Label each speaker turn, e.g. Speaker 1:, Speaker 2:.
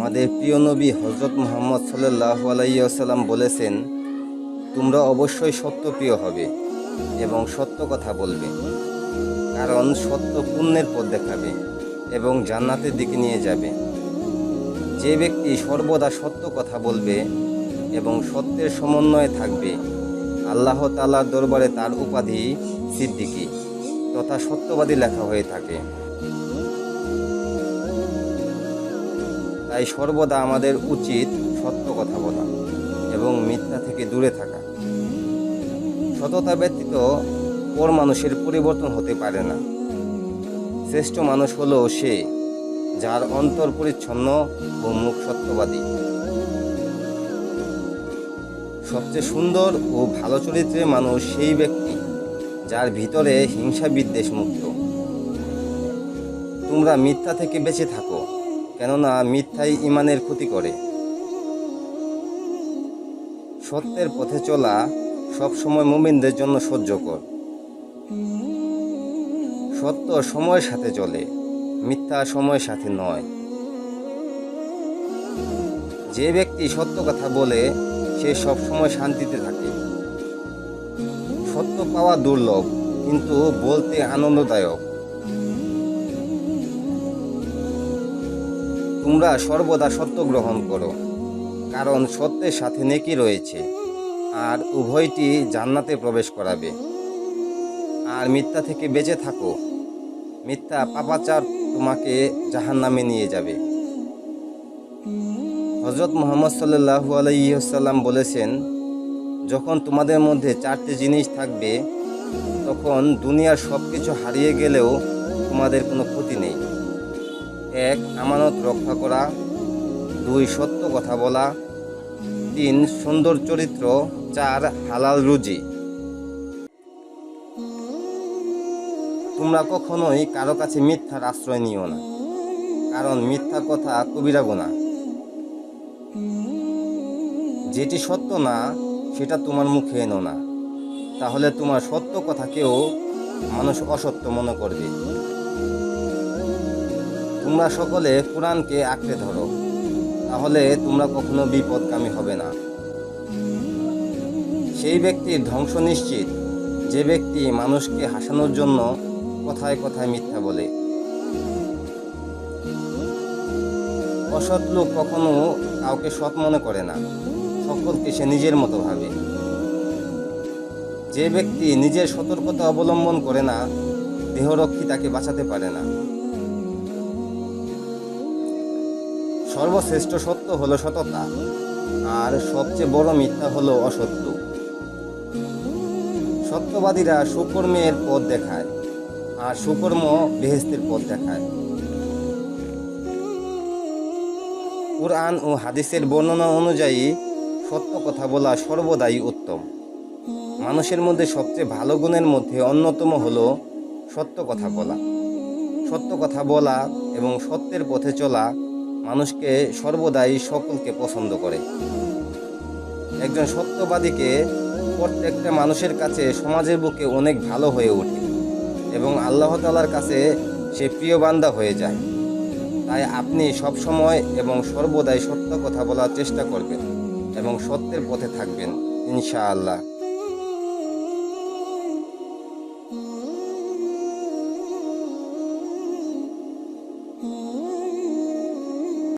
Speaker 1: আমাদের প্রিয় নবী হযরত মুহাম্মদ সাল্লাল্লাহু আলাইহি ওয়াসাল্লাম বলেছেন, তোমরা অবশ্যই সত্যপ্রিয় হবে এবং সত্য কথা বলবে, কারণ সত্য পুণ্যের পথ দেখাবে এবং জান্নাতের দিকে নিয়ে যাবে। যে ব্যক্তি সর্বদা সত্য কথা বলবে এবং সত্যের সমন্বয়ে থাকবে, আল্লাহ তাআলার দরবারে তার উপাধি সিদ্দিকী তথা সত্যবাদী লেখা হয়ে থাকে। তাই সর্বদা আমাদের উচিত সত্য কথা বলা এবং মিথ্যা থেকে দূরে থাকা। সততা ব্যতীত পর মানুষের পরিবর্তন হতে পারে না। শ্রেষ্ঠ মানুষ হলো সে যার অন্তর পরিচ্ছন্ন ও মুখ সত্যবাদী। সবচেয়ে সুন্দর ও ভালো চরিত্রের মানুষ সেই ব্যক্তি যার ভিতরে হিংসা বিদ্বেষ মুক্ত। তোমরা মিথ্যা থেকে বেঁচে থাকো, কেননা মিথ্যাই ঈমানের ক্ষতি করে। সত্যের পথে চলা সবসময় মুমিনদের জন্য সহ্যকর। সত্য সময়ের সাথে চলে, মিথ্যা সময়ের সাথে নয়। যে ব্যক্তি সত্য কথা বলে সে সবসময় শান্তিতে থাকে। সত্য পাওয়া দুর্লভ, কিন্তু বলতে আনন্দদায়ক। তোমরা সর্বদা সত্য গ্রহণ করো, কারণ সত্যের সাথে নেকি রয়েছে, আর উভয়টি জান্নাতে প্রবেশ করাবে। আর মিথ্যা থেকে বেঁচে থাকো, মিথ্যা পাপাচার তোমাকে জাহান্নামে নিয়ে যাবে। হযরত মুহাম্মদ সাল্লাল্লাহু আলাইহি ওয়াসাল্লাম বলেছেন, যখন তোমাদের মধ্যে 4টি জিনিস থাকবে, তখন দুনিয়ার সব কিছু হারিয়ে গেলেও তোমাদের কোনো ক্ষতি নেই। 1. আমানত রক্ষা করা, 2. সত্য কথা বলা, 3. সুন্দর চরিত্র, 4. হালাল রুজি। তোমরা কখনোই কারো কাছে মিথ্যার আশ্রয় নিও না, কারণ মিথ্যা কথা কবিরা গুনাহ। যেটি সত্য না সেটা তোমার মুখে এনো না, তাহলে তোমার সত্য কথাকেও মানুষ অসত্য মনে করবে। তোমরা সকলে কোরআনকে আঁকড়ে ধরো, তাহলে তোমরা কখনো বিপদগামী হবে না। সেই ব্যক্তির ধ্বংস নিশ্চিত যে ব্যক্তি মানুষকে হাসানোর জন্য কথায় কথায় মিথ্যা বলে। অসৎ লোক কখনো কাউকে সৎ মনে করে না, সকলকে সে নিজের মতো ভাবে। যে ব্যক্তি নিজের সতর্কতা অবলম্বন করে না, দেহরক্ষী তাকে বাঁচাতে পারে না। সর্বশ্রেষ্ঠ সত্য হলো সততা, আর সবচেয়ে বড় মিথ্যা হলো অসত্য। সত্যবাদীরা সুকর্মের পথ দেখায়, আর সুকর্ম বেহেশতের পথ দেখায়। কুরআন ও হাদিসের বর্ণনা অনুযায়ী সত্য কথা বলা সর্বদাই উত্তম। মানুষের মধ্যে সবচেয়ে ভালো গুণের মধ্যে অন্যতম হলো সত্য কথা বলা। সত্য কথা বলা এবং সত্যের পথে চলা মানুষকে সর্বদাই সকলকে পছন্দ করে। একজন সত্যবাদীকে প্রত্যেকটা মানুষের কাছে সমাজের বুকে অনেক ভালো হয়ে ওঠে এবং আল্লাহ তাআলার কাছে সে প্রিয় বান্দা হয়ে যায়। তাই আপনি সবসময় এবং সর্বদাই সত্য কথা বলার চেষ্টা করবেন এবং সত্যের পথে থাকবেন, ইনশাআল্লাহ।